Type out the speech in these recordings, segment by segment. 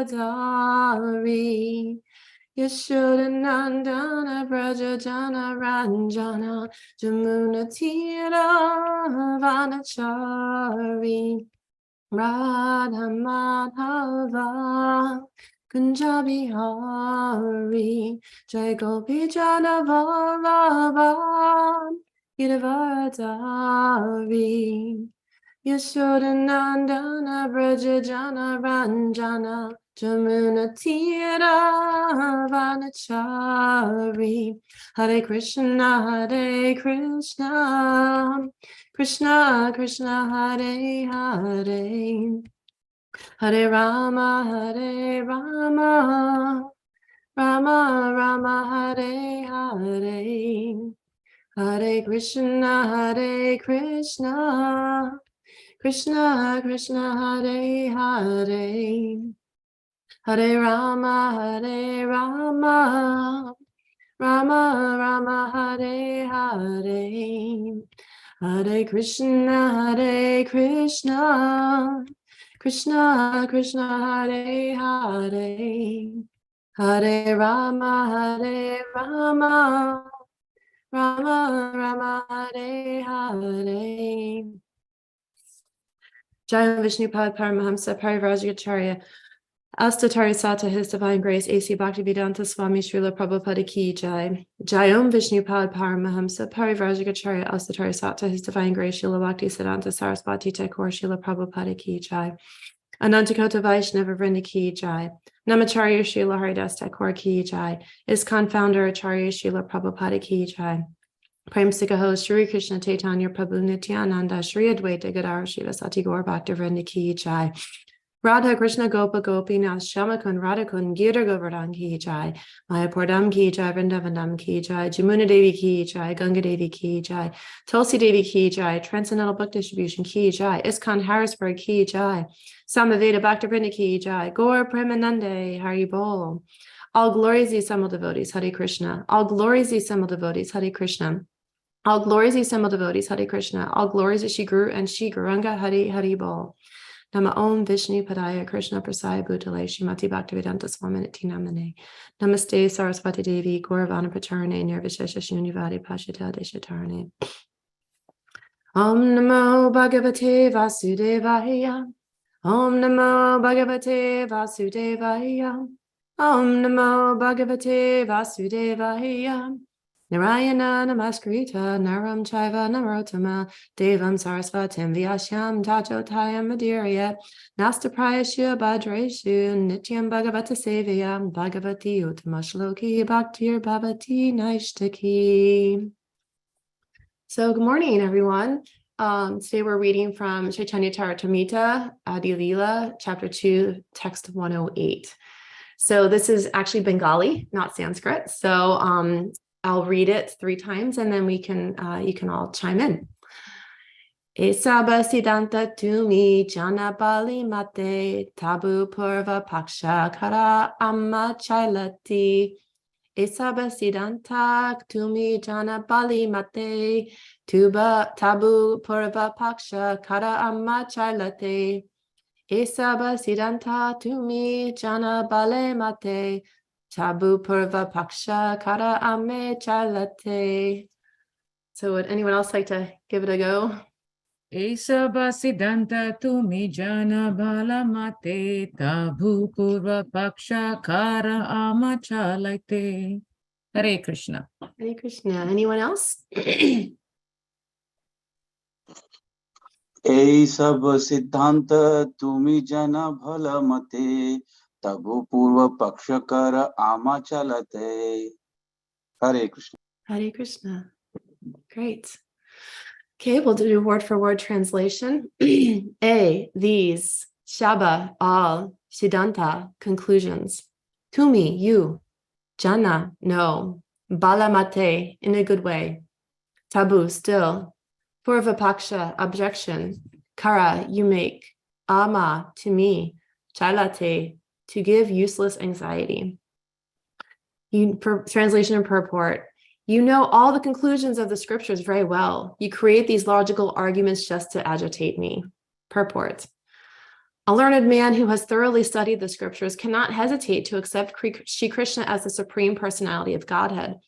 Giridharadari. Yashodanandana Brajajana Ranjana Jamunatira Vanachari Radha Madhava Kunjabi Hari Jai Gopi Jana Vallabha Giridharadari. Yashodanandana Brajajana Ranjana Jamuna Tira Vanachari. Hare Krishna, Krishna Krishna, Hare Hare, Hare Rama, Rama Rama, Hare Hare, Hare Krishna, Krishna Krishna, Hare Hare, Hare Rama, Rama Rama, Hare Hare, Hare Krishna, Krishna Krishna, Hare Hare, Hare Rama, Rama Rama, Hare Hare. Jai Vishnupad Paramahamsa Parivrajacharya Astatari Sata, His Divine Grace, A.C. Bhaktivedanta Swami Srila Prabhupada Ki Jai. Jayom Vishnupad Paramahamsa Parivrajacharya Astatari Sata, His Divine Grace, Srila Bhakti Siddhanta Saraswati Thakur Srila Prabhupada Ki Jai. Anantakota Vaishnava Vrinda Ki Jai. Namacharya Srila Haridas Thakur Ki Jai. ISKCON Founder Acharya Srila Prabhupada Ki Jai. Prem Sikha Shri Krishna Chaitanya Prabhu Nityananda Shri Advaita Gadara Srivasati Gaur Bhakta Vrinda Ki Jai. Radha Krishna Gopa Gopinath Shamakun Radhakun Gira Govardhan Ki Jai. Mayapurdam Ki Jai. Vrindavandam Ki Jai. Jamuna Devi Ki Jai. Ganga Devi Ki Jai. Tulsi Devi Ki Jai. Transcendental Book Distribution Ki Jai. ISKCON Harrisburg Ki Jai. Samaveda Bhakta Vrinda Ki Jai. Gaur Premanande Hari Bol. All glories these Samal devotees, Hare Krishna. All glories these Samal devotees, Hare Krishna. All glories these Samal devotees, Hare Krishna. All glories of Shri Guru and Shri Guranga, Hare Hari Bol. Nama Om Vishnu Padaya Krishna Prasaya Bhutale Shrimati Bhaktivedanta Swaminiti Namane. Namaste Saraswati Devi Gauravana Pacharane Nirvishesha Shunyavadi Pashita Deshatarane. Om Namo Bhagavate Vasudevaya. Om Namo Bhagavate Vasudevaya. Om Namo Bhagavate Vasudevaya. Narayana Namaskrita Naram Chaiva Narottama Devam Sarasvatim Vyashyam Tajotayam Madhurya Nastaprayasya Bhadreshu Nityam Bhagavata Sevayam Bhagavati Uttamashloki Bhaktir Bhavati Naishtaki. So good morning, everyone. Today we're reading from Chaitanya Charitamrita, Adi Lila, chapter 2, text 108. So this is actually Bengali, not Sanskrit. So I'll read it 3 times and then we can you can all chime in. Esaba Siddhanta Tumi Jana Bali Mate Tabu Purva Paksha Kara Amma Chailati. Esaba Siddhanta Tumi Jana Bali Mate Tabu Purva Paksha Kara Amma Chailate. Esaba Siddhanta Tumi Jana Bale Mate Tabu Purva Paksha Kara Ame Chalate. So would anyone else like to give it a go? Esaba Siddhanta Tumi Jana Bala Mate Tabu Purva Paksha Kara Ama Chalate. Hare Krishna. Hare Krishna. Anyone else? এই সব সিদ্ধান্ত তুমি জানা ভালো মতে তবু পূর্ব পক্ষ কর আমা চলতে. Hare Krishna. Hare Krishna. Great. Okay, we'll do word for word translation. A, these, Shaba, all, Siddhanta, conclusions. Tumi, you, Jana, no, Balamate, in a good way. Tabu, still. Purvapaksha, objection. Kara, you make. Ama, to me. Chailate, to give useless anxiety. Translation and purport. You know all the conclusions of the scriptures very well. You create these logical arguments just to agitate me. Purport. A learned man who has thoroughly studied the scriptures cannot hesitate to accept Shri Krishna as the supreme personality of Godhead.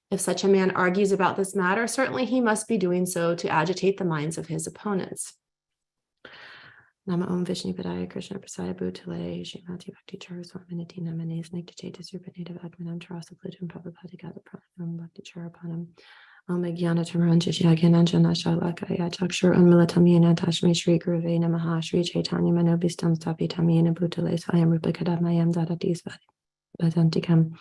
If such a man argues about this matter, certainly he must be doing so to agitate the minds of his opponents. Nama Om Vishnu Padaya Krishna Prasaya Bhutale Shrimati Bhakti Chara Swaminiti Namanes Nikta Surpanita Admanam Charasa Plutum Prabhupada Gata Pranam Bhakti Charapanam Om Jnana Tamaranjaya Gyananjana Shalakaya Chakshur Unmilatamina Tashmi Shri Guruve Namaha Shri Chaitanya Manobistam Stapitamina Bhutale Swayam Rupakadamayam Dadatis Vadantikam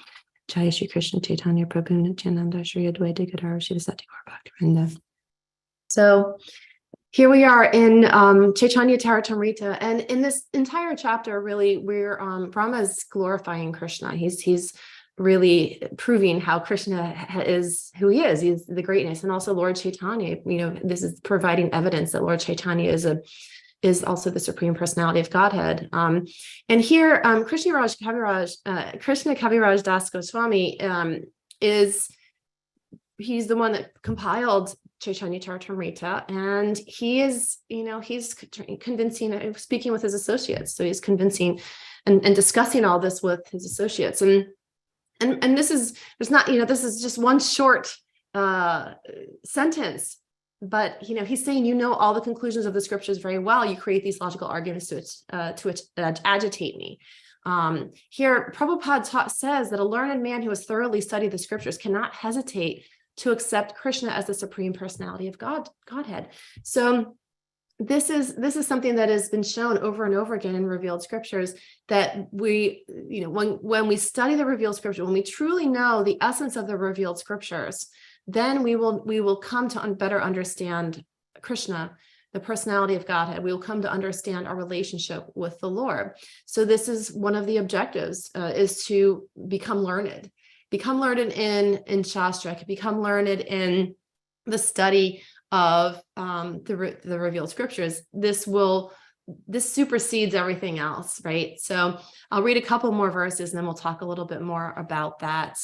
Jai Shri Krishna Chaitanya Prabhu Nityananda Shri Advaita Gadara Shivasati Gaur Bhaktivinoda. So here we are in Chaitanya Charitamrita, and in this entire chapter, really, we're Brahma is glorifying Krishna. He's really proving how Krishna is who he is. He's the greatness, and also Lord Chaitanya. This is providing evidence that Lord Chaitanya is also the supreme personality of Godhead. And here, Krishna Kaviraj Das Goswami he's the one that compiled Chaitanya Charitamrita, and he's convincing, speaking with his associates. So he's convincing and discussing all this with his associates. And this is just one short sentence, but he's saying, all the conclusions of the scriptures very well. You create these logical arguments to agitate me. Here, Prabhupada says that a learned man who has thoroughly studied the scriptures cannot hesitate to accept Krishna as the supreme personality of Godhead. So this is something that has been shown over and over again in revealed scriptures, that we, when we study the revealed scripture, when we truly know the essence of the revealed scriptures, then we will come to better understand Krishna, the personality of Godhead. We will come to understand our relationship with the Lord. So this is one of the objectives, is to become learned in Shastra, become learned in the study of the revealed scriptures. This supersedes everything else, right? So I'll read a couple more verses and then we'll talk a little bit more about that.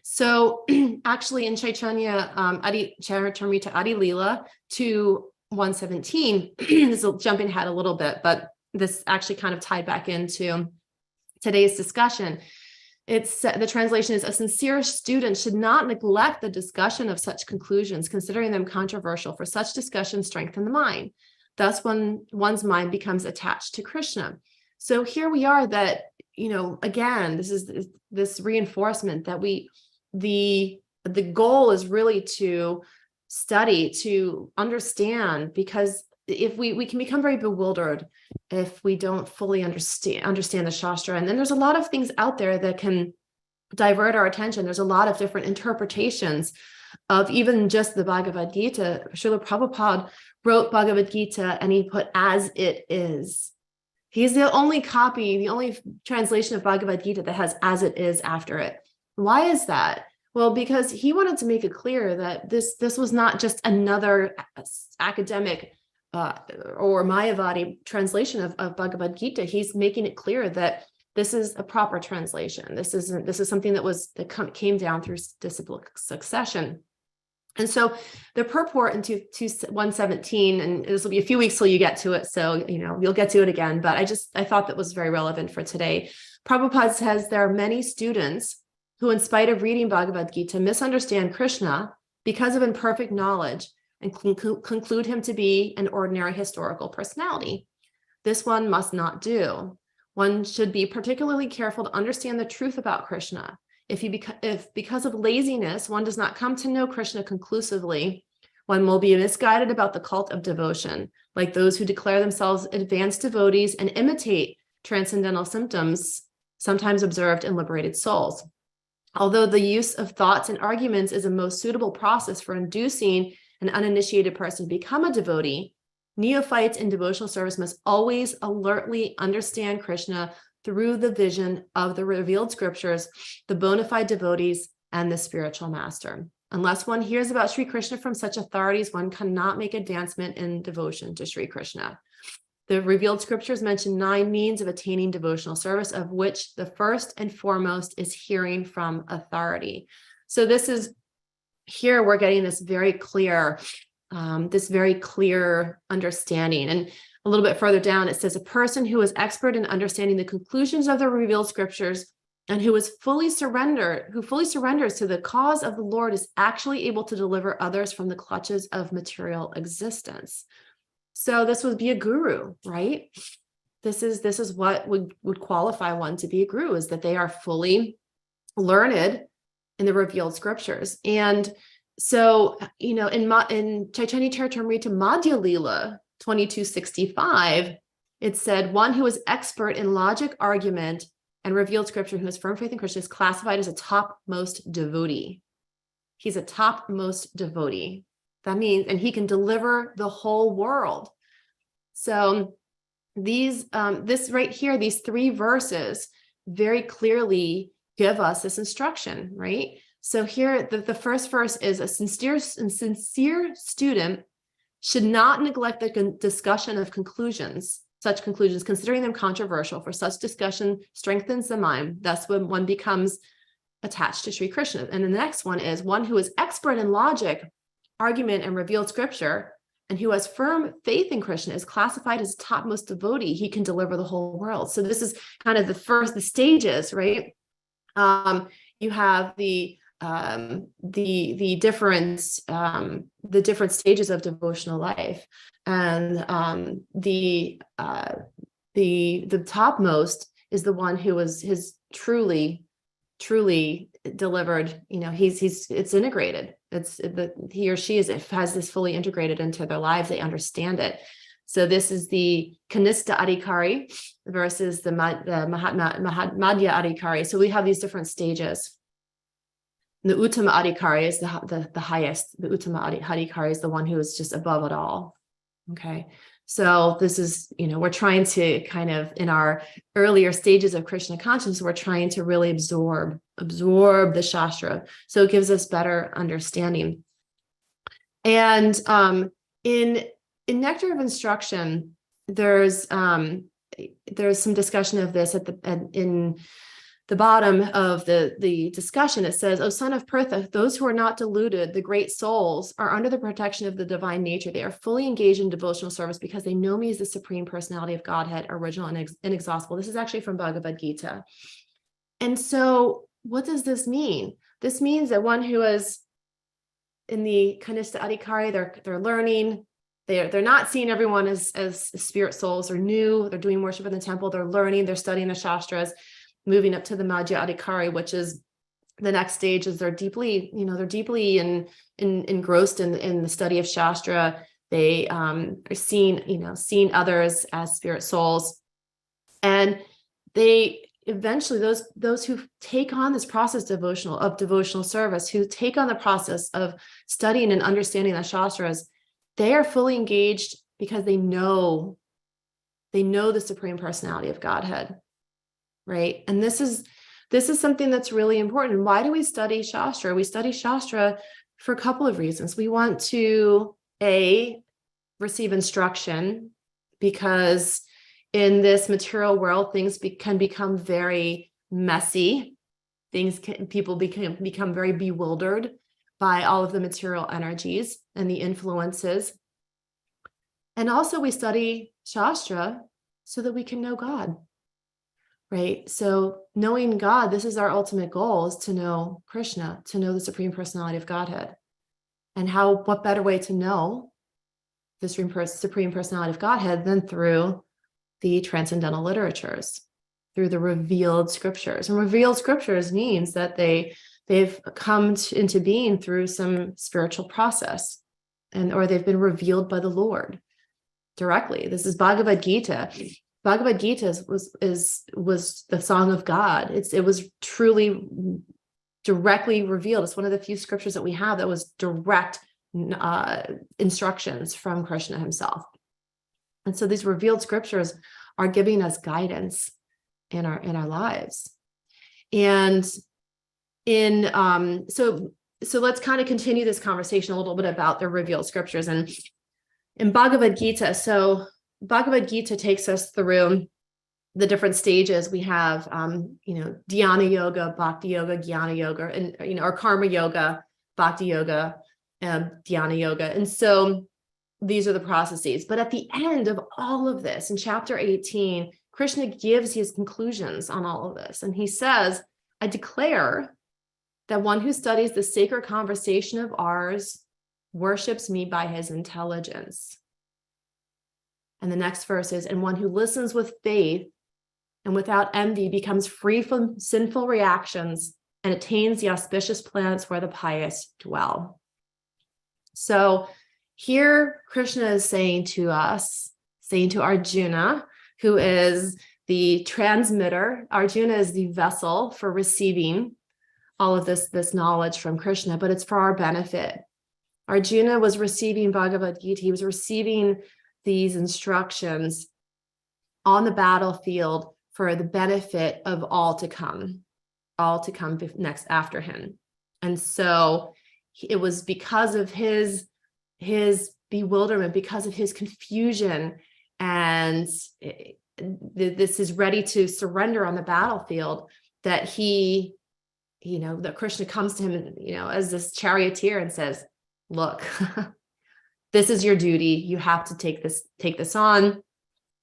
So actually in Chaitanya Charitamrita Adi Lila 2:117, this is jumping ahead a little bit, but this actually kind of tied back into today's discussion. The translation is, a sincere student should not neglect the discussion of such conclusions, considering them controversial, for such discussions strengthen the mind. Thus, one's mind becomes attached to Krishna. So here we are that, again, this is this reinforcement that the goal is really to study, to understand, because if we can become very bewildered if we don't fully understand the Shastra. And then there's a lot of things out there that can divert our attention. There's a lot of different interpretations of even just the Bhagavad Gita. Srila Prabhupada wrote Bhagavad Gita and he put "as it is." He's the only translation of Bhagavad Gita that has "as it is" after it. Why is that? Well, because he wanted to make it clear that this was not just another academic or Mayavadi translation of Bhagavad Gita. He's making it clear that this is a proper translation. This is something that came down through disciplic succession. And so the purport in 117, and this will be a few weeks till you get to it, so you'll get to it again. But I thought that was very relevant for today. Prabhupada says there are many students who, in spite of reading Bhagavad Gita, misunderstand Krishna because of imperfect knowledge and conclude him to be an ordinary historical personality. This one must not do. One should be particularly careful to understand the truth about Krishna. If because of laziness, one does not come to know Krishna conclusively, one will be misguided about the cult of devotion, like those who declare themselves advanced devotees and imitate transcendental symptoms sometimes observed in liberated souls. Although the use of thoughts and arguments is a most suitable process for inducing an uninitiated person to become a devotee, neophytes in devotional service must always alertly understand Krishna through the vision of the revealed scriptures, the bona fide devotees, and the spiritual master. Unless one hears about Sri Krishna from such authorities, one cannot make advancement in devotion to Sri Krishna. The revealed scriptures mention 9 means of attaining devotional service, of which the first and foremost is hearing from authority. So here we're getting this very clear understanding. And a little bit further down, it says, a person who is expert in understanding the conclusions of the revealed scriptures and who fully surrenders to the cause of the Lord is actually able to deliver others from the clutches of material existence. So this would be a guru, right? This is what would qualify one to be a guru, is that they are fully learned in the revealed scriptures. And so, in Chaitanya Charitamrita Madhya Lila 2265, it said, one who is expert in logic, argument, and revealed scripture, who has firm faith in Krishna, is classified as a topmost devotee. He's a topmost devotee. That means, and he can deliver the whole world. So this right here, these 3 verses very clearly give us this instruction, right? So here, the first verse is, a sincere student should not neglect the discussion of such conclusions, considering them controversial, for such discussion strengthens the mind. Thus, when one becomes attached to Sri Krishna. And the next one is, one who is expert in logic, argument, and revealed scripture, and who has firm faith in Krishna, is classified as topmost devotee. He can deliver the whole world. So this is kind of the stages, right? You have the different stages of devotional life, and the topmost is the one who is truly delivered. It's integrated. He or she has this fully integrated into their lives. They understand it. So this is the Kanista Adhikari versus the Madhya Adhikari. So we have these different stages. The Uttama Adhikari is the highest. The Uttama Adhikari is the one who is just above it all. Okay. So this is, we're trying to kind of, in our earlier stages of Krishna consciousness, we're trying to really absorb the Shastra. So it gives us better understanding. And in Nectar of Instruction, there's some discussion of this in the bottom of the discussion. It says, "O son of Pritha, those who are not deluded, the great souls, are under the protection of the divine nature. They are fully engaged in devotional service because they know me as the Supreme Personality of Godhead, original and inexhaustible." This is actually from Bhagavad Gita. And so what does this mean? This means that one who is in the Kanista Adhikari, they're learning. They're not seeing everyone as spirit souls or new. They're doing worship in the temple. They're learning. They're studying the Shastras. Moving up to the Madhya Adhikari, which is the next stage, is they're deeply engrossed in the study of Shastra. They are seeing others as spirit souls, and they eventually, those who take on this process of devotional service, who take on the process of studying and understanding the Shastras, they are fully engaged because they know the Supreme Personality of Godhead. Right. And this is something that's really important. Why do we study Shastra? We study Shastra for a couple of reasons. We want to, receive instruction, because in this material world, things can become very messy. People become very bewildered by all of the material energies and the influences. And also we study Shastra so that we can know God. Right. So knowing God, this is our ultimate goal, is to know Krishna, to know the Supreme Personality of Godhead. And what better way to know the Supreme Personality of Godhead than through the transcendental literatures, through the revealed scriptures. And revealed scriptures means that they've come into being through some spiritual process, or they've been revealed by the Lord directly. This is Bhagavad Gita. Bhagavad Gita was the song of God. It was truly directly revealed. It's one of the few scriptures that we have that was direct instructions from Krishna himself. And so these revealed scriptures are giving us guidance in our lives. And so let's kind of continue this conversation a little bit about the revealed scriptures. And in Bhagavad Gita, so Bhagavad Gita takes us through the different stages. We have, Dhyana Yoga, Bhakti Yoga, Jnana Yoga, and, or Karma Yoga, Bhakti Yoga, Dhyana Yoga. And so these are the processes. But at the end of all of this, in chapter 18, Krishna gives his conclusions on all of this. And he says, I declare that one who studies the sacred conversation of ours worships me by his intelligence. And the next verse is, and one who listens with faith and without envy becomes free from sinful reactions and attains the auspicious planets where the pious dwell. So here Krishna is saying to us, saying to Arjuna, who is the transmitter. Arjuna is the vessel for receiving all of this knowledge from Krishna, but it's for our benefit. Arjuna was receiving Bhagavad Gita. He was receiving these instructions on the battlefield for the benefit of all to come next after him. And so it was because of his bewilderment, because of his confusion, and this is ready to surrender on the battlefield, that that Krishna comes to him, as this charioteer and says, look, this is your duty. You have to take this on.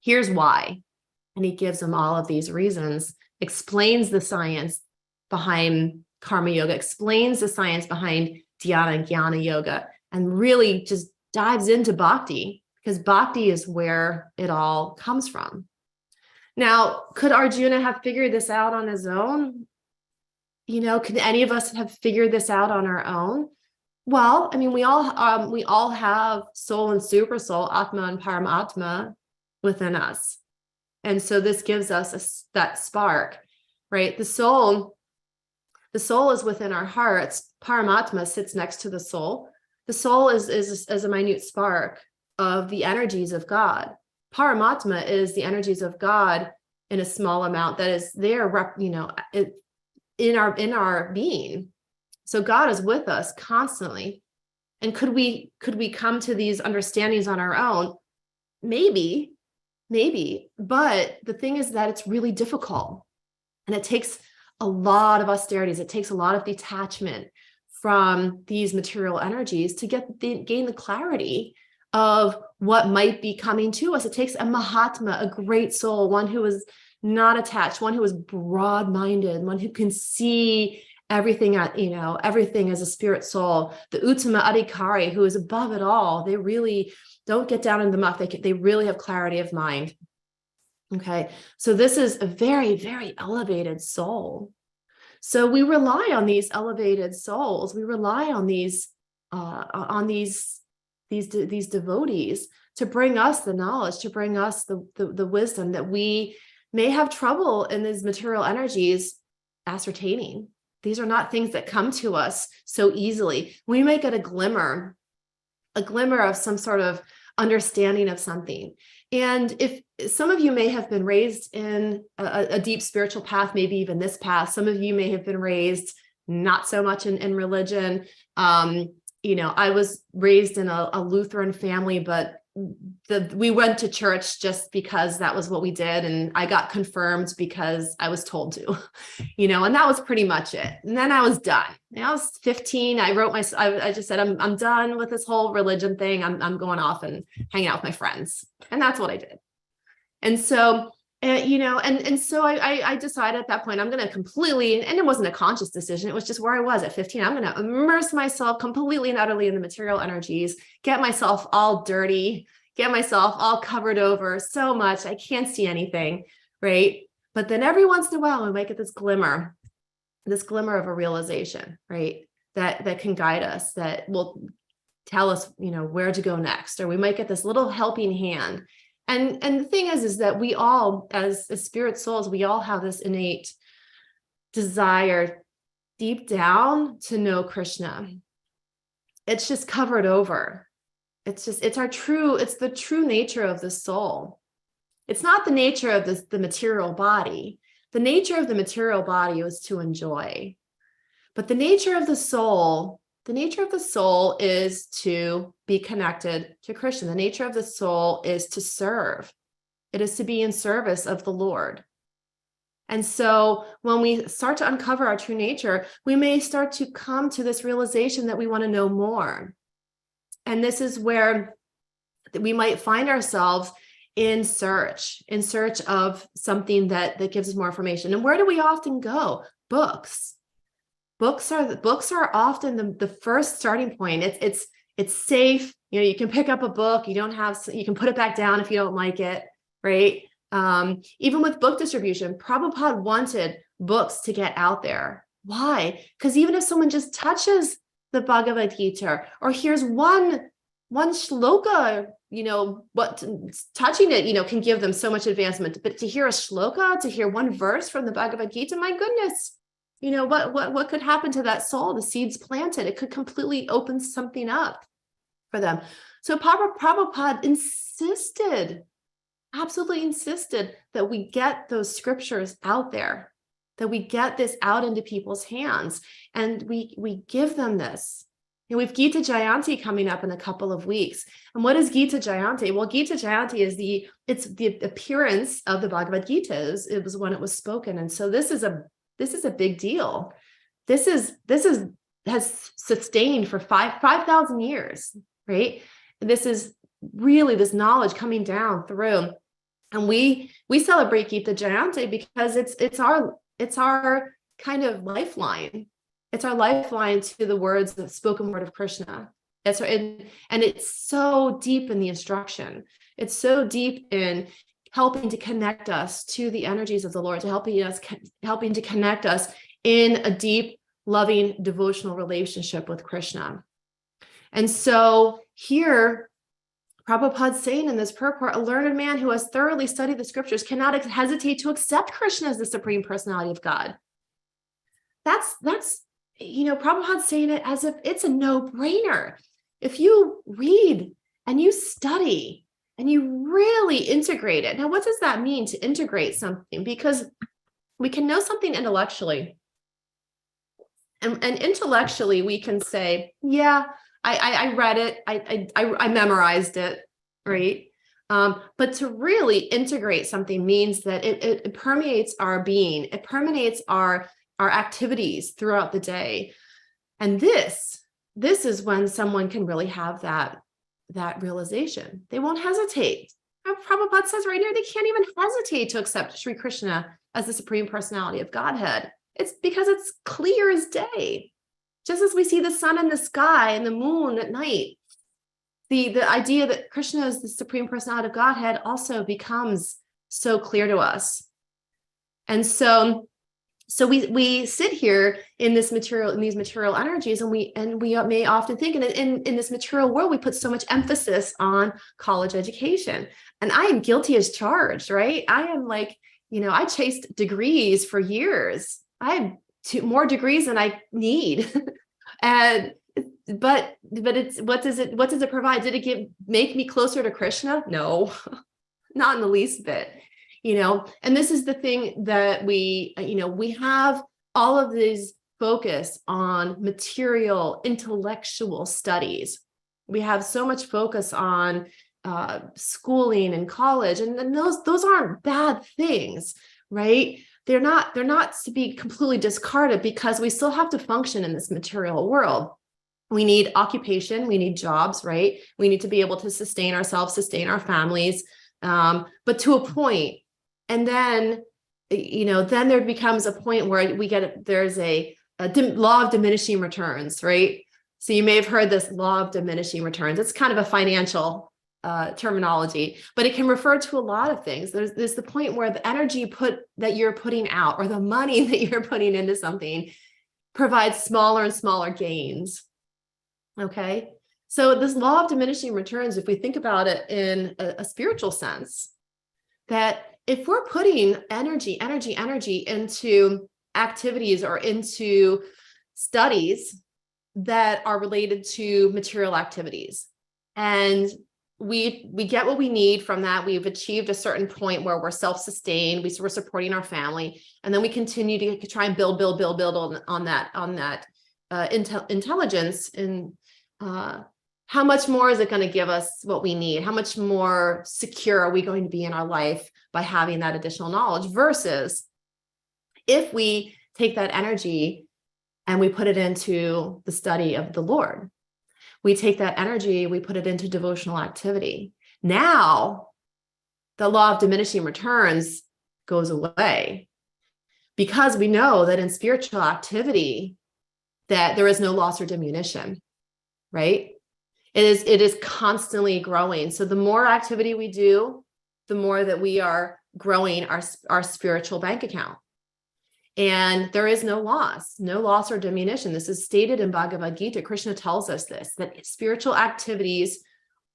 Here's why. And he gives him all of these reasons, explains the science behind karma yoga, explains the science behind dhyana and jnana yoga, and really just dives into bhakti, because bhakti is where it all comes from. Now, could Arjuna have figured this out on his own? Could any of us have figured this out on our own? Well, we all have soul and super soul, Atma and Paramatma within us. And so this gives us that spark, right? The soul is within our hearts. Paramatma sits next to the soul. The soul is a minute spark of the energies of God. Paramatma is the energies of God in a small amount that is there, in our being. So God is with us constantly. And could we come to these understandings on our own? Maybe. But the thing is that it's really difficult. And it takes a lot of austerities. It takes a lot of detachment from these material energies to gain the clarity of what might be coming to us. It takes a Mahatma, a great soul, one who is not attached, one who is broad-minded, one who can see everything everything as a spirit soul, the Uttama Adhikari, who is above it all. They really don't get down in the muck. They really have clarity of mind. Okay, so this is a very, very elevated soul. So we rely on these elevated souls. We rely on these devotees to bring us the knowledge, to bring us the wisdom that we may have trouble in these material energies ascertaining. These are not things that come to us so easily. We may get a glimmer of some sort of understanding of something. And if some of you may have been raised in a deep spiritual path, maybe even this path, some of you may have been raised not so much in religion. I was raised in a Lutheran family, but we went to church just because that was what we did. And I got confirmed because I was told to, and that was pretty much it. And then I was done. I was 15. I just said, I'm done with this whole religion thing. I'm going off and hanging out with my friends. And that's what I did. And so, so I decided at that point, I'm going to completely, and it wasn't a conscious decision. It was just where I was at 15. I'm going to immerse myself completely and utterly in the material energies, get myself all dirty, get myself all covered over so much I can't see anything, right? But then every once in a while, we might get this glimmer of a realization, right? That can guide us, that will tell us, where to go next, or we might get this little helping hand. And the thing is that we all, as spirit souls, we all have this innate desire deep down to know Krishna. It's just covered over. It's the true nature of the soul. It's not the nature of the material body. The nature of the material body was to enjoy. But the nature of the soul is to be connected to Krishna. The nature of the soul is to serve. It is to be in service of the Lord. And so when we start to uncover our true nature, we may start to come to this realization that we want to know more. And this is where we might find ourselves in search of something that gives us more information. And where do we often go? Books. Books are often the first starting point. It's safe. You know, you can pick up a book. You can put it back down if you don't like it, right? Even with book distribution, Prabhupada wanted books to get out there. Why? Because even if someone just touches the Bhagavad Gita or hears one shloka, you know, what touching it, you know, can give them so much advancement. But to hear a shloka, to hear one verse from the Bhagavad Gita, my goodness, you know, what could happen to that soul? The seeds planted, it could completely open something up for them. So Prabhupada absolutely insisted that we get those scriptures out there, that we get this out into people's hands, and we give them this. You know, we have Gita Jayanti coming up in a couple of weeks. And what is Gita Jayanti? Well, Gita Jayanti is the appearance of the Bhagavad Gita. It was when it was spoken. And so this is a big deal. This has sustained for 5,000 years, right? This is really this knowledge coming down through. And we celebrate Gita Jayanti because it's our kind of lifeline. It's our lifeline to the spoken word of Krishna. And it's so deep in the instruction. It's so deep in helping to connect us to the energies of the Lord, helping to connect us in a deep, loving, devotional relationship with Krishna. And so here, Prabhupada's saying in this purport, a learned man who has thoroughly studied the scriptures cannot hesitate to accept Krishna as the Supreme Personality of God. That's you know, Prabhupada's saying it as if it's a no-brainer. If you read and you study and you really integrate it. Now, what does that mean to integrate something? Because we can know something intellectually. And intellectually, we can say, yeah, I read it, I memorized it, right? But to really integrate something means that it permeates our being, it permeates our activities throughout the day. And this is when someone can really have that realization. They won't hesitate. Prabhupada says right here, they can't even hesitate to accept Sri Krishna as the Supreme Personality of Godhead. It's because it's clear as day. Just as we see the sun in the sky and the moon at night, the idea that Krishna is the Supreme Personality of Godhead also becomes so clear to us. And so we sit here in these material energies, and we may often think in this material world, we put so much emphasis on college education. And I am guilty as charged, right? I am like, you know, I chased degrees for years. I have more degrees than I need. But it's what does it provide? Did it make me closer to Krishna? No, not in the least bit. You know, and this is the thing that we have all of these focus on material, intellectual studies. We have so much focus on schooling and college, and those aren't bad things, right? They're not to be completely discarded, because we still have to function in this material world. We need occupation, we need jobs, right? We need to be able to sustain ourselves, sustain our families, but to a point. And then, you know, then there becomes a point where there's a law of diminishing returns, right? So you may have heard this law of diminishing returns. It's kind of a financial terminology, but it can refer to a lot of things. There's the point where the energy that you're putting out, or the money that you're putting into something, provides smaller and smaller gains. Okay. So this law of diminishing returns, if we think about it in a spiritual sense, that if we're putting energy into activities or into studies that are related to material activities, and we get what we need from that, we've achieved a certain point where we're self-sustained, we're supporting our family, and then we continue to try and build on that intelligence. And how much more is it going to give us what we need? How much more secure are we going to be in our life by having that additional knowledge, versus if we take that energy and we put it into the study of the Lord? We take that energy, we put it into devotional activity. Now, the law of diminishing returns goes away because we know that in spiritual activity that there is no loss or diminution, right? It is constantly growing. So the more activity we do, the more that we are growing our spiritual bank account. And there is no loss or diminution. This is stated in Bhagavad Gita. Krishna tells us this, that spiritual activities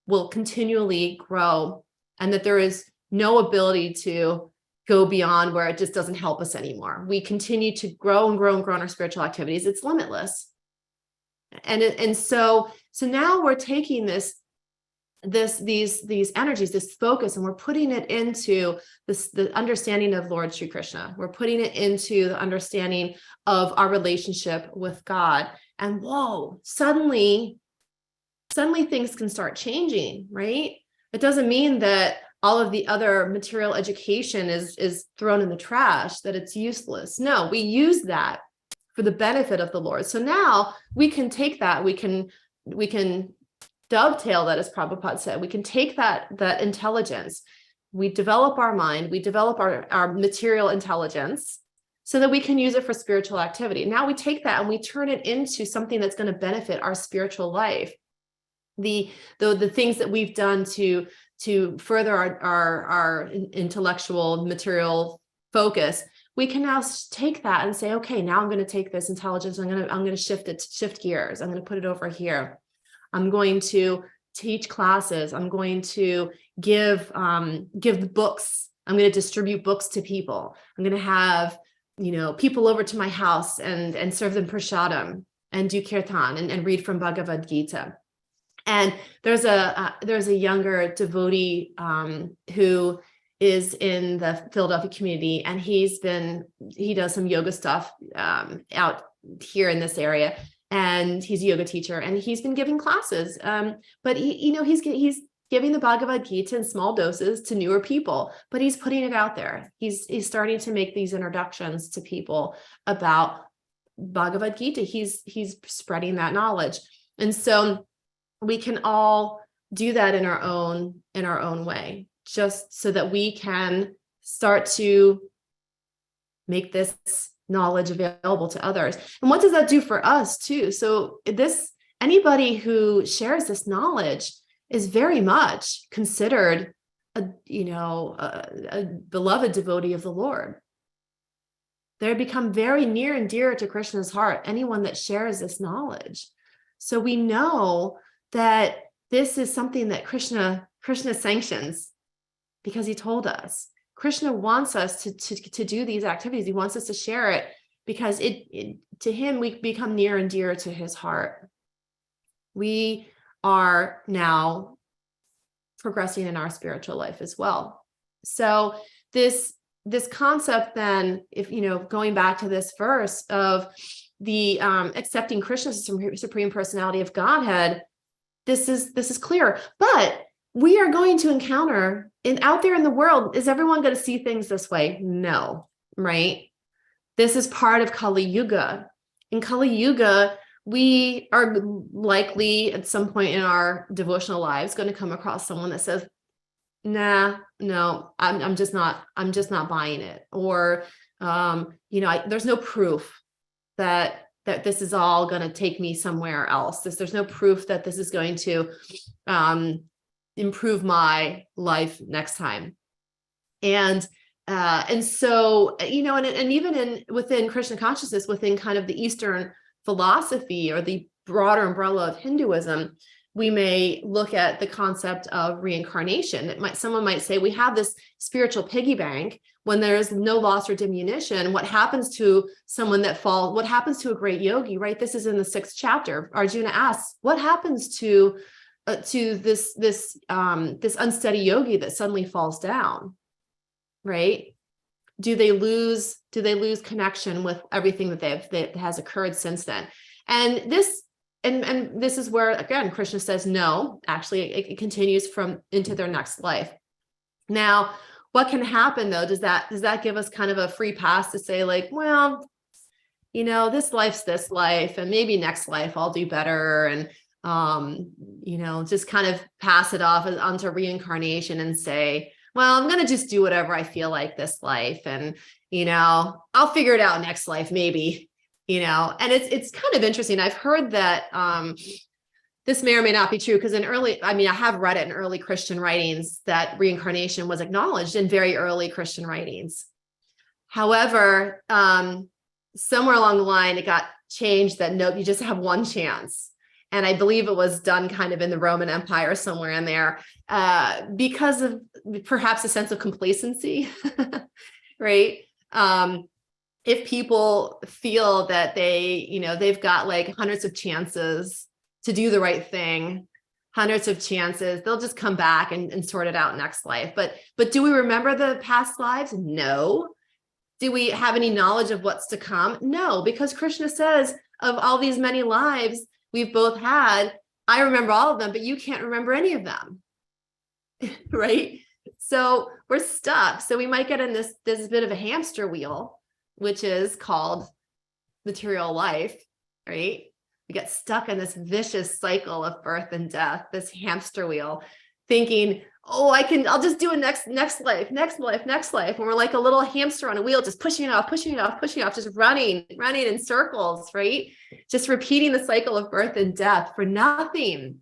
will continually grow and that there is no ability to go beyond where it just doesn't help us anymore. We continue to grow and grow and grow in our spiritual activities. It's limitless. And so now we're taking these energies, this focus, and we're putting it into the understanding of Lord Sri Krishna. We're putting it into the understanding of our relationship with God. And whoa, suddenly things can start changing, right? It doesn't mean that all of the other material education is thrown in the trash, that it's useless. No, we use that for the benefit of the Lord. So now we can take that, we can dovetail that, as Prabhupada said. We can take that intelligence, we develop our mind, we develop our material intelligence so that we can use it for spiritual activity. Now we take that and we turn it into something that's going to benefit our spiritual life. The things that we've done to further our intellectual material focus, we can now take that and say, okay, now I'm going to take this intelligence, I'm going to shift gears. I'm going to put it over here. I'm going to teach classes. I'm going to give books. I'm going to distribute books to people. I'm going to have, people over to my house and serve them prasadam and do kirtan and read from Bhagavad Gita. And there's a younger devotee who is in the Philadelphia community, and he does some yoga stuff out here in this area. And he's a yoga teacher, and he's been giving classes. But he's giving the Bhagavad Gita in small doses to newer people, but he's putting it out there. He's starting to make these introductions to people about Bhagavad Gita. He's spreading that knowledge. And so we can all do that in our own way, just so that we can start to make this knowledge available to others. And what does that do for us too? So anybody who shares this knowledge is very much considered a beloved devotee of the Lord. They become very near and dear to Krishna's heart, anyone that shares this knowledge. So we know that this is something that Krishna sanctions, because he told us. Krishna wants us to do these activities. He wants us to share it because to him, we become near and dear to his heart. We are now progressing in our spiritual life as well. So this concept then, if going back to this verse of the accepting Krishna as Supreme Personality of Godhead, this is clear. But we are going to encounter out there in the world, is everyone going to see things this way? No, right? This is part of Kali Yuga. In Kali Yuga, we are likely at some point in our devotional lives going to come across someone that says, nah, no, I'm just not buying it. Or, there's no proof that this is all going to take me somewhere else. There's no proof that this is going to improve my life next time. And so, and even within Krishna consciousness, within kind of the Eastern philosophy or the broader umbrella of Hinduism, we may look at the concept of reincarnation. Someone might say, we have this spiritual piggy bank. When there's no loss or diminution, what happens to someone that falls? What happens to a great yogi, right? This is in the 6th chapter. Arjuna asks, what happens to this unsteady yogi that suddenly falls down, right? Do they lose connection with everything that has occurred since then? And this is where, again, Krishna says, no, actually it continues into their next life. Now, what can happen though? Does that give us kind of a free pass to say, like, well, this life's this life, and maybe next life I'll do better, and just kind of pass it off onto reincarnation and say, well, I'm going to just do whatever I feel like this life. And, I'll figure it out next life, maybe, and it's kind of interesting. I've heard that, this may or may not be true, because I have read it in early Christian writings that reincarnation was acknowledged in very early Christian writings. However, somewhere along the line, it got changed that nope, you just have one chance. And I believe it was done kind of in the Roman Empire, somewhere in there, because of perhaps a sense of complacency, right? If people feel that they've got like hundreds of chances to do the right thing, hundreds of chances, they'll just come back and sort it out next life. But do we remember the past lives? No. Do we have any knowledge of what's to come? No, because Krishna says of all these many lives we've both had, I remember all of them, but you can't remember any of them, right? So we're stuck. So we might get in this bit of a hamster wheel, which is called material life, right? We get stuck in this vicious cycle of birth and death, this hamster wheel, thinking, oh, I'll just do a next life. And we're like a little hamster on a wheel, just pushing it off, just running in circles, right? Just repeating the cycle of birth and death for nothing.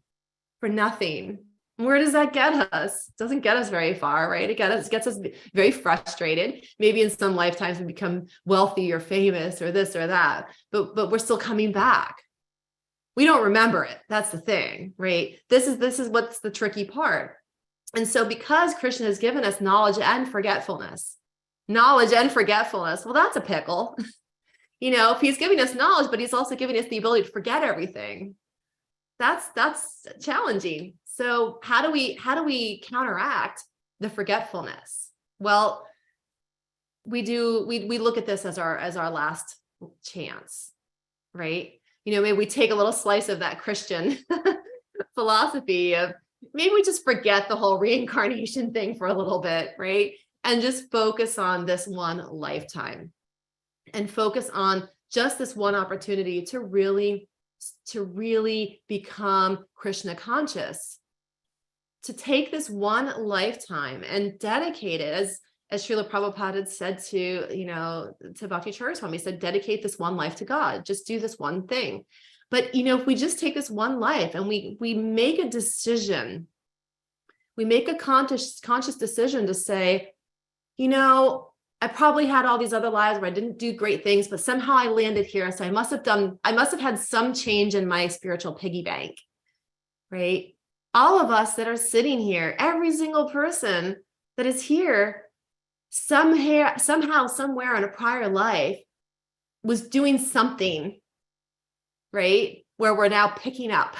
Where does that get us? It doesn't get us very far, right? It gets us very frustrated. Maybe in some lifetimes we become wealthy or famous or this or that, but we're still coming back. We don't remember it. That's the thing, right? This is what's the tricky part. And so because Krishna has given us knowledge and forgetfulness, well, that's a pickle. If he's giving us knowledge, but he's also giving us the ability to forget everything, that's challenging. So how do we counteract the forgetfulness? Well, we look at this as our last chance, right? Maybe we take a little slice of that Christian philosophy of maybe we just forget the whole reincarnation thing for a little bit, right? And just focus on this one lifetime and focus on just this one opportunity to really become Krishna conscious, to take this one lifetime and dedicate it, as Srila Prabhupada had said to Bhakti Charya Swami, he said, dedicate this one life to God, just do this one thing. But, if we just take this one life and we make a decision, we make a conscious decision to say, I probably had all these other lives where I didn't do great things, but somehow I landed here. So I must have had some change in my spiritual piggy bank, right? All of us that are sitting here, every single person that is here, somehow, somewhere in a prior life was doing something, right? Where we're now picking up.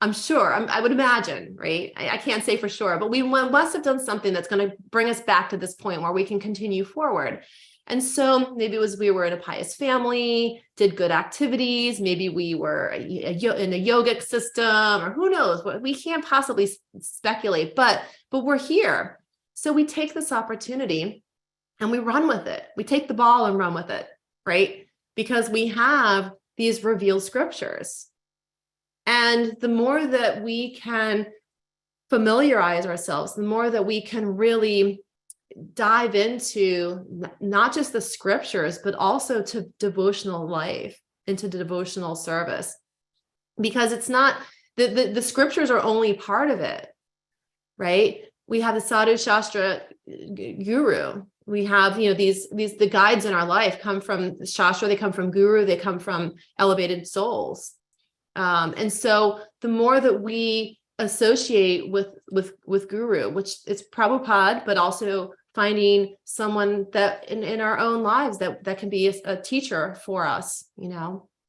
I'm sure, I would imagine, right? I can't say for sure, but we must have done something that's going to bring us back to this point where we can continue forward. And so maybe it was we were in a pious family, did good activities. Maybe we were in a yogic system, or who knows? We can't possibly speculate, but we're here. So we take this opportunity and we run with it. We take the ball and run with it, right? Because we have these revealed scriptures. And the more that we can familiarize ourselves, the more that we can really dive into not just the scriptures, but also to devotional life, into devotional service. Because it's not, the scriptures are only part of it, right? We have the Sadhu Shastra guru. We have, the guides in our life come from Shastra, they come from guru, they come from elevated souls. And so the more that we associate with guru, which is Prabhupada, but also finding someone that in our own lives that can be a teacher for us,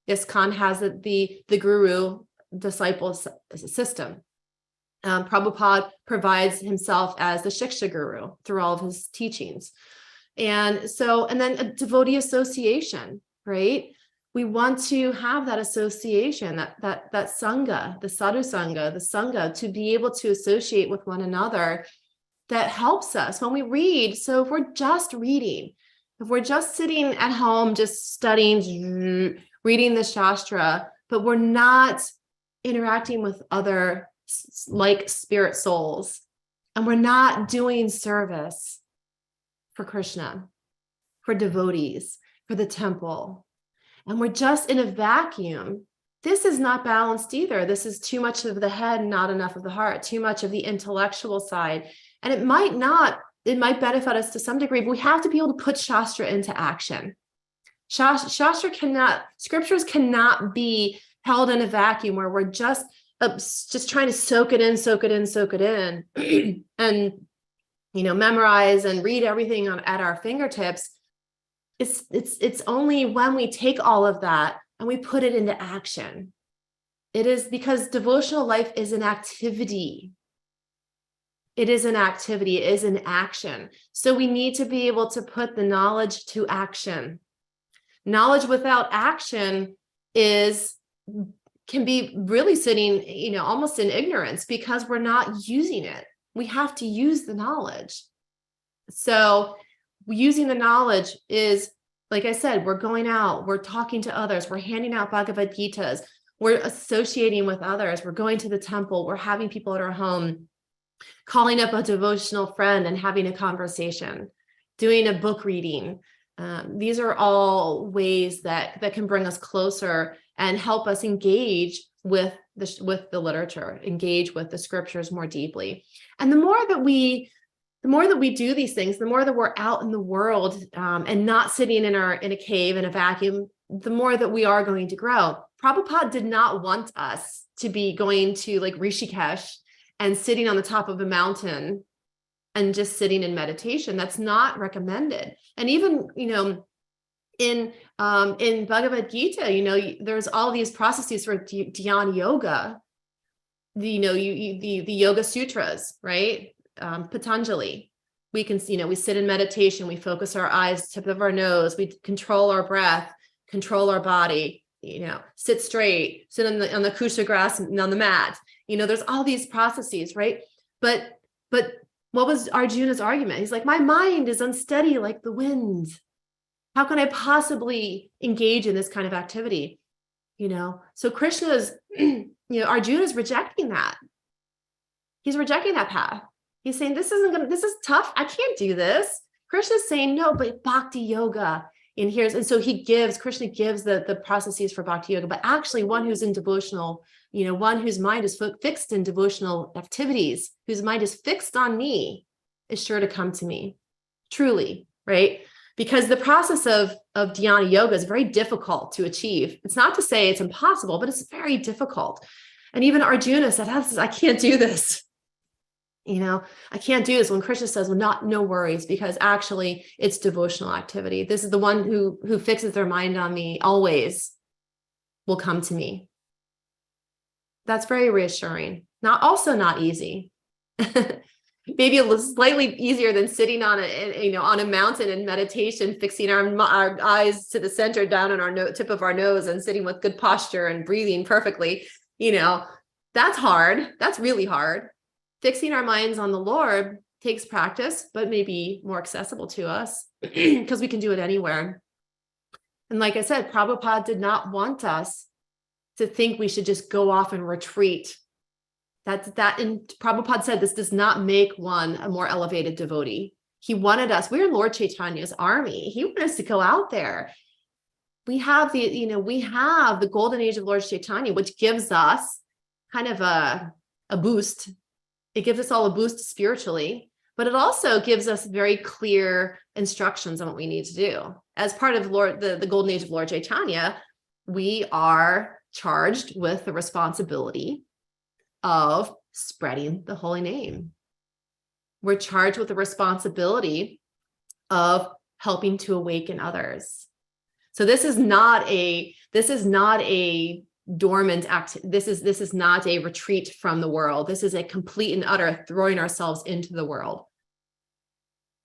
ISKCON has the guru disciple system. Prabhupada provides himself as the Shiksha guru through all of his teachings. And then a devotee association, right? We want to have that association, that sangha, the sadhu sangha, the sangha, to be able to associate with one another. That helps us when we read. So if we're just reading, if we're just sitting at home, just studying, reading the Shastra, but we're not interacting with other like spirit souls, and we're not doing service for Krishna, for devotees, for the temple, and we're just in a vacuum, this is not balanced either. This is too much of the head, not enough of the heart, too much of the intellectual side. And it might benefit us to some degree, but we have to be able to put Shastra into action. Scriptures cannot be held in a vacuum where we're just trying to soak it in, and memorize and read everything at our fingertips. It's only when we take all of that and we put it into action. It is because devotional life is an activity. It is an activity, it is an action. So we need to be able to put the knowledge to action. Knowledge without action can be really sitting, almost in ignorance, because we're not using it. We have to use the knowledge. So using the knowledge is, like I said, we're going out, we're talking to others, we're handing out Bhagavad Gitas, we're associating with others, we're going to the temple, we're having people at our home, calling up a devotional friend and having a conversation, doing a book reading. These are all ways that can bring us closer and help us engage with the literature, engage with the scriptures more deeply. And the more that we do these things, the more that we're out in the world and not sitting in a cave in a vacuum, the more that we are going to grow. Prabhupada did not want us to be going to like Rishikesh and sitting on the top of a mountain and just sitting in meditation. That's not recommended. And even, in Bhagavad Gita, there's all these processes for dhyana yoga, the yoga sutras, right? Patanjali. We can, we sit in meditation, we focus our eyes, tip of our nose, we control our breath, control our body, sit straight, sit on the kusha grass and on the mat. There's all these processes, right? But what was Arjuna's argument? He's like, my mind is unsteady like the wind. How can I possibly engage in this kind of activity? So Krishna's, Arjuna's rejecting that. He's rejecting that path. He's saying, this is tough. I can't do this. Krishna's saying, no, but bhakti yoga. And so Krishna gives the processes for bhakti yoga, but actually one who's in devotional, one whose mind is fixed in devotional activities, whose mind is fixed on me, is sure to come to me, truly, right? Because the process of dhyana yoga is very difficult to achieve. It's not to say it's impossible, but it's very difficult. And even Arjuna said, I can't do this. I can't do this. When Krishna says, well, no worries, because actually it's devotional activity. This is the one who fixes their mind on me always will come to me. That's very reassuring. Not easy. Maybe a little slightly easier than sitting on a mountain in meditation, fixing our eyes to the center down on our tip of our nose and sitting with good posture and breathing perfectly. That's hard. That's really hard. Fixing our minds on the Lord takes practice, but maybe more accessible to us because we can do it anywhere. And like I said, Prabhupada did not want us to think we should just go off and retreat. And Prabhupada said this does not make one a more elevated devotee. He wanted us, we're Lord Chaitanya's army. He wanted us to go out there. We have the golden age of Lord Chaitanya, which gives us kind of a boost. It gives us all a boost spiritually, but it also gives us very clear instructions on what we need to do. As part of the golden age of Lord Chaitanya, we are charged with the responsibility of spreading the holy name. We're charged with the responsibility of helping to awaken others. So this is not a dormant act. This is not a retreat from the world. This is a complete and utter throwing ourselves into the world.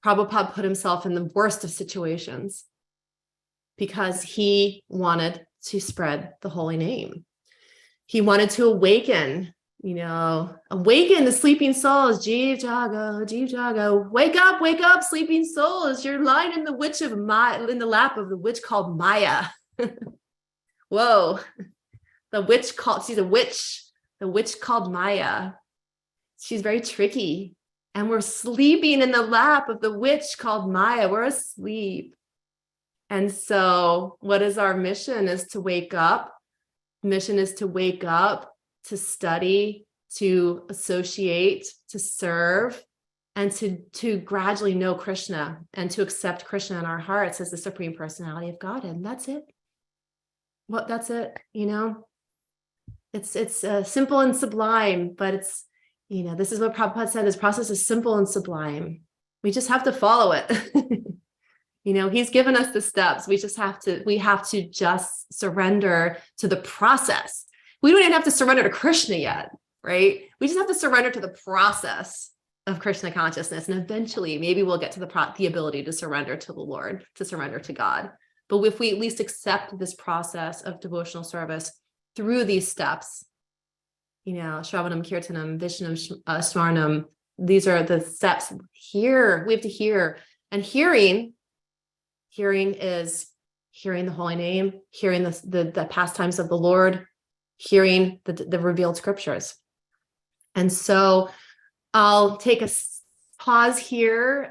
Prabhupada put himself in the worst of situations because he wanted to spread the holy name. He wanted to awaken the sleeping souls. Jeev Jago, wake up, sleeping souls. You're lying in the lap of the witch called Maya. Whoa. She's a witch the witch called Maya. She's very tricky. And we're sleeping in the lap of the witch called Maya. We're asleep. And so what is our mission? Is to wake up. Mission is to wake up, to study, to associate, to serve, and to gradually know Krishna and to accept Krishna in our hearts as the Supreme Personality of Godhead. And that's it. That's it. It's simple and sublime, but it's, this is what Prabhupada said, this process is simple and sublime. We just have to follow it. He's given us the steps. We have to just surrender to the process. We don't even have to surrender to Krishna yet, right? We just have to surrender to the process of Krishna consciousness. And eventually maybe we'll get to the ability to surrender to the Lord, to surrender to God. But if we at least accept this process of devotional service through these steps, Shravanam, Kirtanam, Vishnam, Smarnam, these are the steps. Here, we have to hear. And hearing is hearing the holy name, hearing the pastimes of the Lord, hearing the revealed scriptures. And so I'll take a pause here,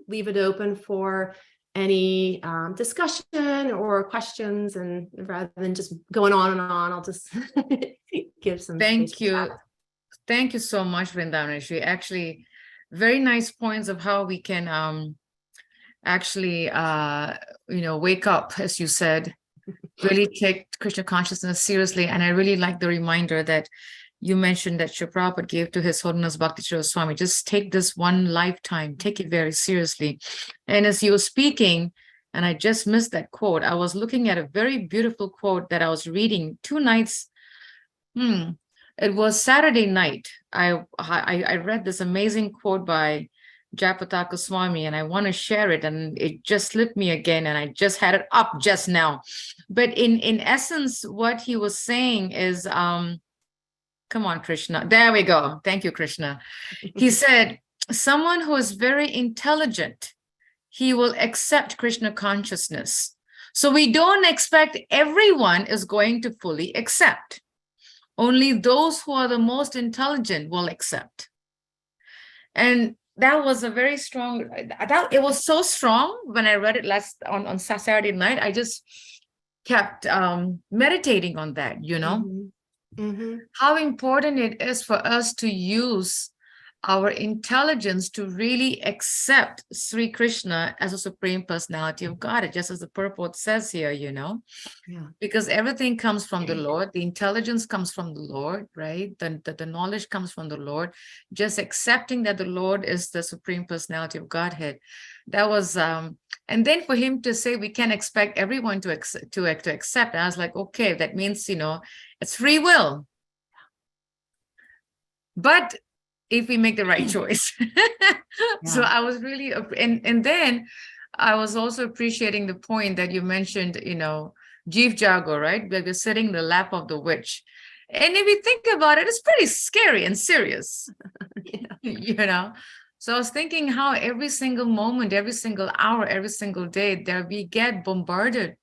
leave it open for any discussion or questions, and rather than just going on and on, I'll just give some. Thank you. Thank you so much, Vrindavaneshri. Actually, very nice points of how we can actually, wake up, as you said, really take Krishna consciousness seriously. And I really like the reminder that you mentioned that Srila Prabhupada gave to His Holiness Bhakti Swami. Just take this one lifetime, take it very seriously. And as you were speaking, and I just missed that quote, I was looking at a very beautiful quote that I was reading 2 nights. It was Saturday night. I read this amazing quote by Jayapataka Swami, and I want to share it, and it just slipped me again, and I just had it up just now. But in essence, what he was saying is, come on, Krishna. There we go. Thank you, Krishna. He said, someone who is very intelligent, he will accept Krishna consciousness. So we don't expect everyone is going to fully accept. Only those who are the most intelligent will accept. And that was a very strong, it was so strong when I read it on Saturday night. I just kept meditating on that, how important it is for us to use our intelligence to really accept Sri Krishna as a Supreme Personality of God, just as the purport says here, because everything comes from the Lord. The intelligence comes from the Lord, right? The knowledge comes from the Lord. Just accepting that the Lord is the Supreme Personality of Godhead. That was, and then for him to say we can expect everyone to accept. I was like, okay, that means, it's free will. But if we make the right choice. So I was really, and then I was also appreciating the point that you mentioned, Jeev Jago, right? Where we're sitting in the lap of the witch. And if you think about it, it's pretty scary and serious, So I was thinking how every single moment, every single hour, every single day, we get bombarded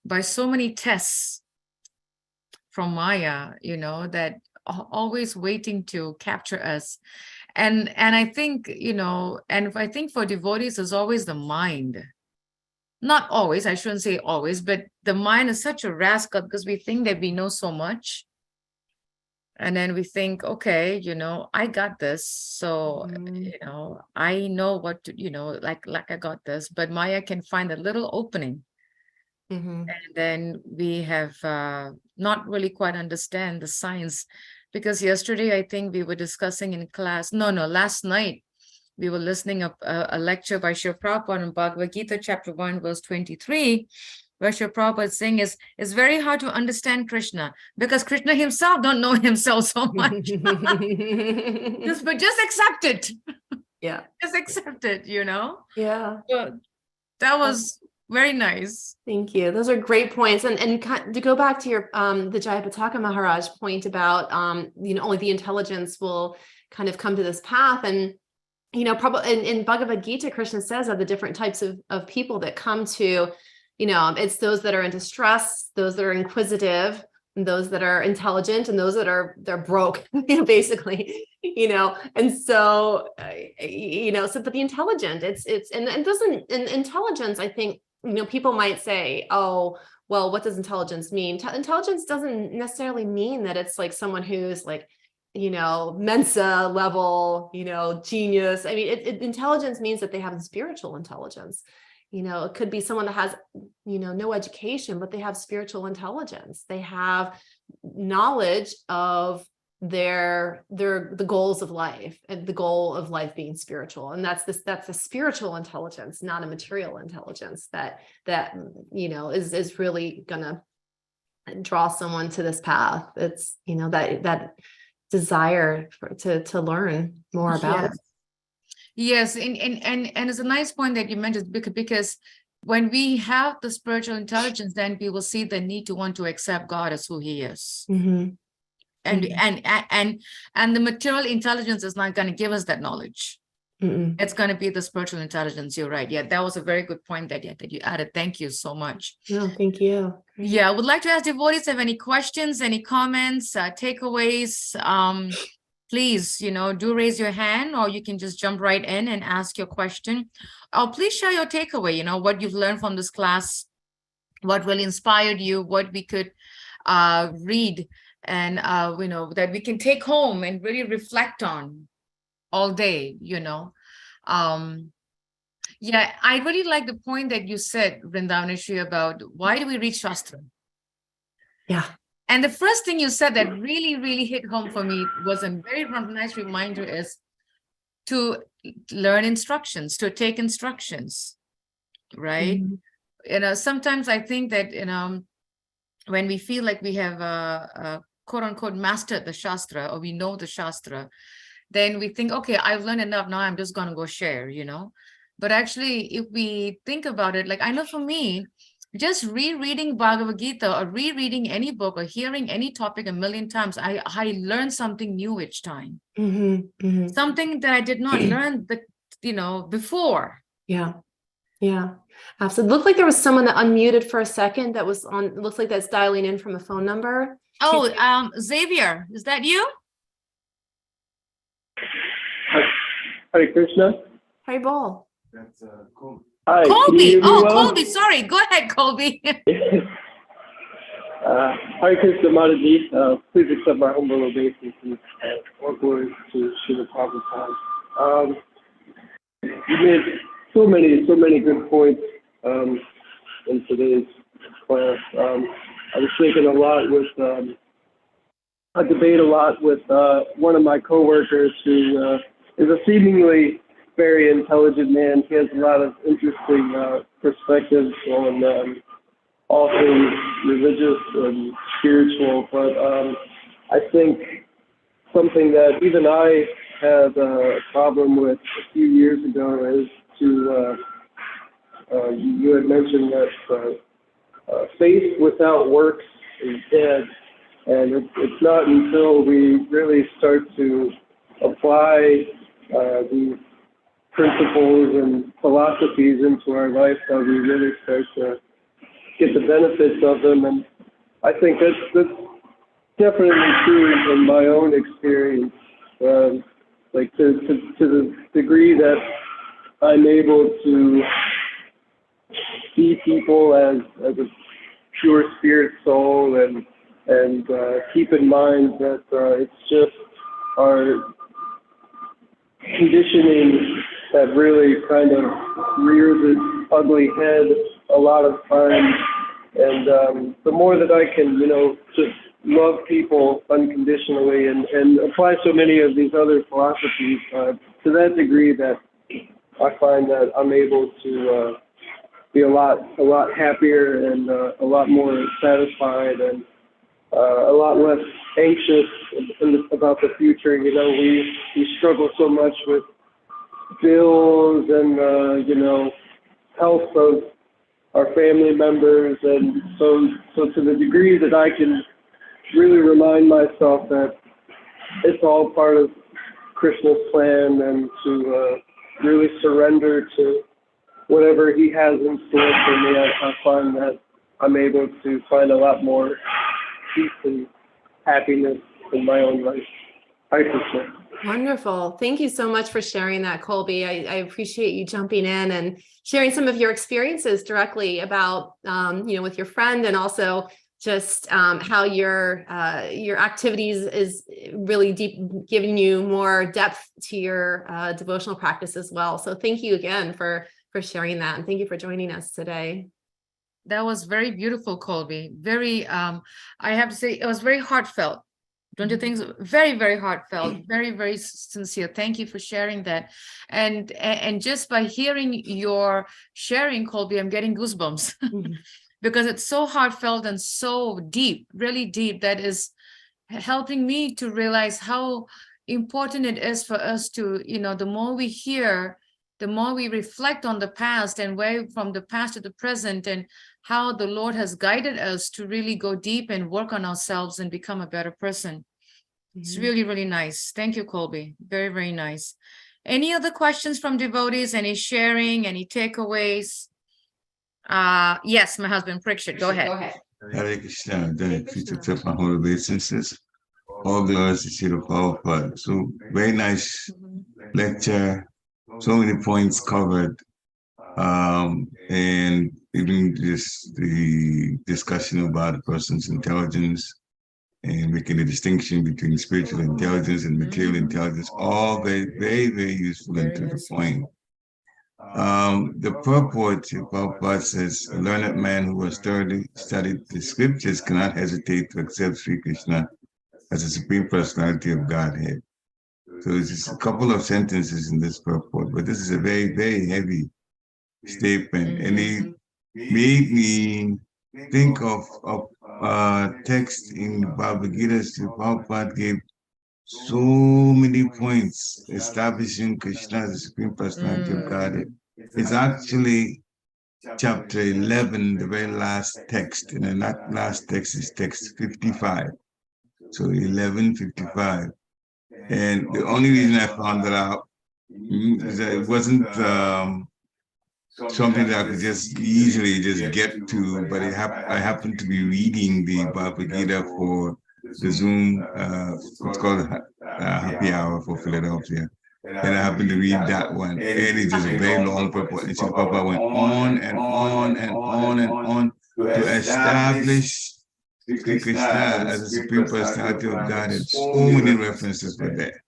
by so many tests from Maya, that always waiting to capture us. And I think, and I think for devotees is always the mind. Not always, I shouldn't say always, but the mind is such a rascal because we think that we know so much. And then we think, okay, I got this. So, I know what to, like I got this, but Maya can find a little opening. And then we have not really quite understand the science, because yesterday, I think we were discussing in class, last night, we were listening a lecture by Srila Prabhupada in Bhagavad Gita, chapter 1, verse 23, where Srila Prabhupada is saying it's very hard to understand Krishna because Krishna himself don't know himself so much. Just accept it. Yeah. Just accept it, Yeah. So that was very nice. Thank you. Those are great points. And to go back to your the Jayapataka Maharaj point about only the intelligence will kind of come to this path. And probably in Bhagavad Gita, Krishna says of the different types of people that come to, it's those that are in distress, those that are inquisitive, and those that are intelligent, and those that they're broke, basically, and so, but the intelligent, and doesn't, and intelligence, I think, people might say, oh, well, what does intelligence mean? Intelligence doesn't necessarily mean that it's like someone who's like, Mensa level, genius. I mean, intelligence means that they have spiritual intelligence. It could be someone that has, no education, but they have spiritual intelligence. They have knowledge of the goals of life, and the goal of life being spiritual. And that's a spiritual intelligence, not a material intelligence that is really gonna draw someone to this path. It's, that desire to learn more about it. Yes, and it's a nice point that you mentioned, because when we have the spiritual intelligence, then we will see the need to want to accept God as who He is. Mm-hmm. And the material intelligence is not going to give us that knowledge. Mm-mm. It's going to be the spiritual intelligence. You're right. Yeah, that was a very good point that you added. Thank you so much. No, thank you. Yeah, I would like to ask devotees, have any questions, any comments, takeaways. Please, do raise your hand, or you can just jump right in and ask your question. Please share your takeaway, what you've learned from this class, what really inspired you, what we could read, and, that we can take home and really reflect on all day, Yeah, I really like the point that you said, Vrindavaneshri, about why do we read Shastra? Yeah. And the first thing you said that really, really hit home for me was a very nice reminder, is to learn instructions, to take instructions, right? Mm-hmm. Sometimes I think that, when we feel like we have quote unquote mastered the Shastra, or we know the Shastra, then we think, okay, I've learned enough, now I'm just going to go share, But actually, if we think about it, like I know for me, just rereading Bhagavad Gita, or rereading any book, or hearing any topic a million times, I learn something new each time. Mm-hmm. Mm-hmm. Something that I did not learn, before. Yeah. Yeah, absolutely. Looked like there was someone that unmuted for a second that was on. It looks like that's dialing in from a phone number. Oh, Xavier, is that you? Hare Krishna. Hi, Bol. That's cool. Hi. Colby. Well? Colby. Sorry. Go ahead, Colby. Hare Krishna, Mataji. Please accept my humble obeisance and all glory to Srila Prabhupada. You made so many good points in today's class. I was thinking a lot with, I debate a lot with one of my coworkers who is a seemingly very intelligent man. He has a lot of interesting perspectives on all things religious and spiritual, but I think something that even I had a problem with a few years ago is to, you had mentioned that faith without works is dead, and it's not until we really start to apply these principles and philosophies into our life that we really start to get the benefits of them. And I think that's definitely true in my own experience. Like to the degree that I'm able to see people as a pure spirit soul, and keep in mind that it's just our conditioning that really kind of rears its ugly head a lot of times. And the more that I can, just love people unconditionally and apply so many of these other philosophies to that degree, that I find that I'm able to be a lot happier and a lot more satisfied and a lot less anxious about the future. We struggle so much with bills and health of our family members, and so to the degree that I can really remind myself that it's all part of Krishna's plan, and to really surrender to whatever he has in store for me, I find that I'm able to find a lot more peace and happiness in my own life. I think so. Wonderful. Thank you so much for sharing that, Colby. I appreciate you jumping in and sharing some of your experiences directly about, with your friend, and also just how your activities is really deep, giving you more depth to your devotional practice as well. So thank you again for sharing that, and thank you for joining us today. That was very beautiful, Colby. Very, I have to say, it was very heartfelt. Don't you think so? Very, very heartfelt, very, very sincere. Thank you for sharing that. And just by hearing your sharing, Colby, I'm getting goosebumps because it's so heartfelt and so deep, really deep, that is helping me to realize how important it is for us to, the more we hear, the more we reflect on the past and where from the past to the present, and how the Lord has guided us to really go deep and work on ourselves and become a better person. It's really, really nice. Thank you, Colby. Very, very nice. Any other questions from devotees? Any sharing? Any takeaways? Yes, my husband, Prikshit, go ahead. Hare Krishna, the future of my whole obeisances. All glories to Srila Prabhupada. So, very nice lecture. So many points covered. And even just the discussion about a person's intelligence and making the distinction between spiritual intelligence and material intelligence, all very, very, very useful and to the point. The purport to Prabhupada says, a learned man who has thoroughly studied the scriptures cannot hesitate to accept Sri Krishna as the Supreme Personality of Godhead. So it's just a couple of sentences in this purport, but this is a very, very heavy statement. And it made me think of text in Bhagavad Gita. Prabhupada gave so many points establishing Krishna as the Supreme Personality of Godhead. It's actually chapter 11, the very last text, and the last text is text 55. So 11:55. And the only reason I found that out is that it wasn't something that I could just easily just get to, but I happened to be reading the Bhagavad Gita for the Zoom, what's called Happy Hour for Philadelphia. And I happened to read that one. And it's just a very long purport. And so Papa went on and on and on and on to establish Sri Krishna as a Supreme Personality of God. And so many references were there.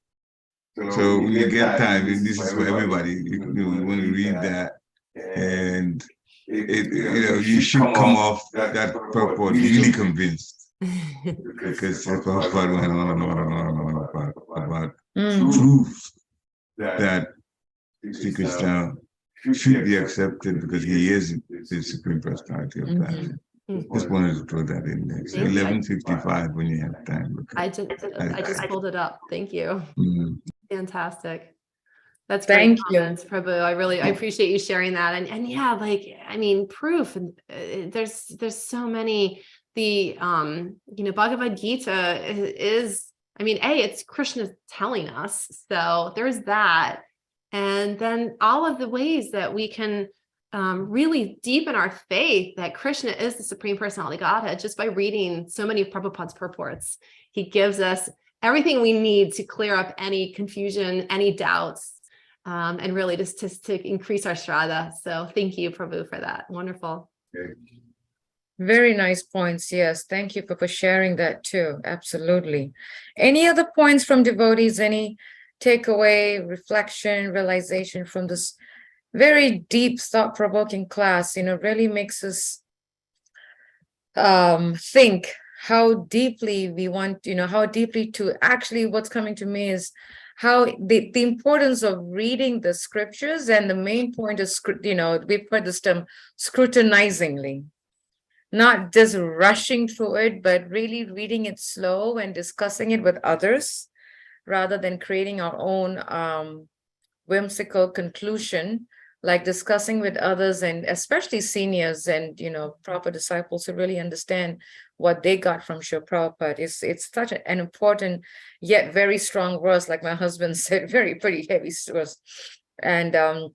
So when you get time, this is for everybody. You want to read that. And you should come off that purport really convinced, because the Prabhupada went on and on and on and on about proof that Sri Krishna should be accepted because he is the Supreme Personality of God. Just wanted to throw that in there. So 11:55 when you have time. I just pulled it up. Thank you. Fantastic. That's Thank great comments, Prabhu. I appreciate you sharing that. And yeah, proof. And there's so many. The Bhagavad Gita is, it's Krishna telling us. So there's that. And then all of the ways that we can really deepen our faith that Krishna is the Supreme Personality of Godhead just by reading so many of Prabhupada's purports. He gives us everything we need to clear up any confusion, any doubts. And really just to increase our Shraddha. So thank you, Prabhu, for that. Wonderful. Very nice points. Yes. Thank you for sharing that too. Absolutely. Any other points from devotees? Any takeaway, reflection, realization from this very deep, thought-provoking class? Really makes us think how deeply we want, how deeply to actually, what's coming to me is how the importance of reading the scriptures, and the main point is, we've heard this term scrutinizingly, not just rushing through it, but really reading it slow and discussing it with others, rather than creating our own whimsical conclusion, like discussing with others, and especially seniors and, proper disciples who really understand what they got from Srila Prabhupada. It's such an important yet very strong verse, like my husband said, pretty heavy verse. And the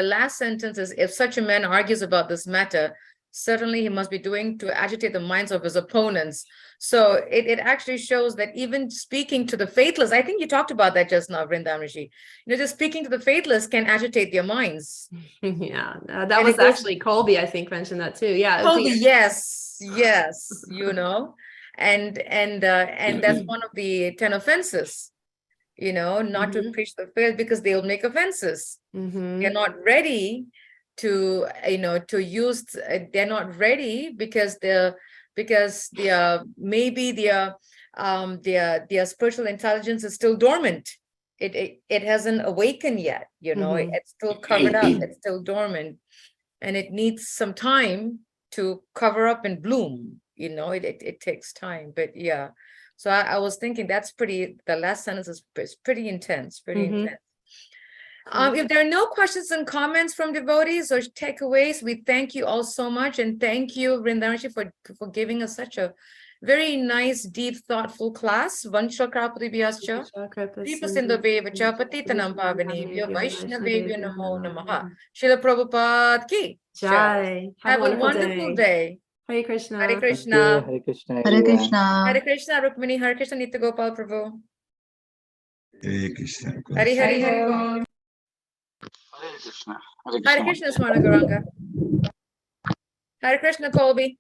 last sentence is, if such a man argues about this matter, certainly he must be doing to agitate the minds of his opponents. So it actually shows that even speaking to the faithless, I think you talked about that just now, Vrindavan Rishi, just speaking to the faithless can agitate their minds. Yeah, that And was it goes- actually Colby, I think, mentioned that too. Yeah. Oh, yes, and that's one of the 10 offenses, not to Mhm. preach the faith because they'll make offenses. Mhm. They're not ready to use, they're not ready because maybe their spiritual intelligence is still dormant. It hasn't awakened yet, Mhm. it's still covered up, it's still dormant, and it needs some time to cover up and bloom. It takes time, but yeah. So I was thinking the last sentence is pretty intense, Mhm. intense. If there are no questions and comments from devotees or takeaways, we thank you all so much. And thank you, Vrindavan, for giving us such a very nice, deep, thoughtful class. Vansha Krapatibhyascha, Deepasindhavevacha, Patitanam Pavanebhyo, Vaishnavebhyo Namo Namaha. Srila Prabhupada ki Jai. Have a wonderful day. Hare Krishna. Hare Krishna. Hare Krishna. Hare everyone. Krishna. Hare Krishna, Rukmini. Hare Krishna, Nitya Gopal Prabhu. Hare Krishna. Hare Hare Hare. Hare Krishna. Hare Krishna, Swana Garanga. Hare Krishna, Colby.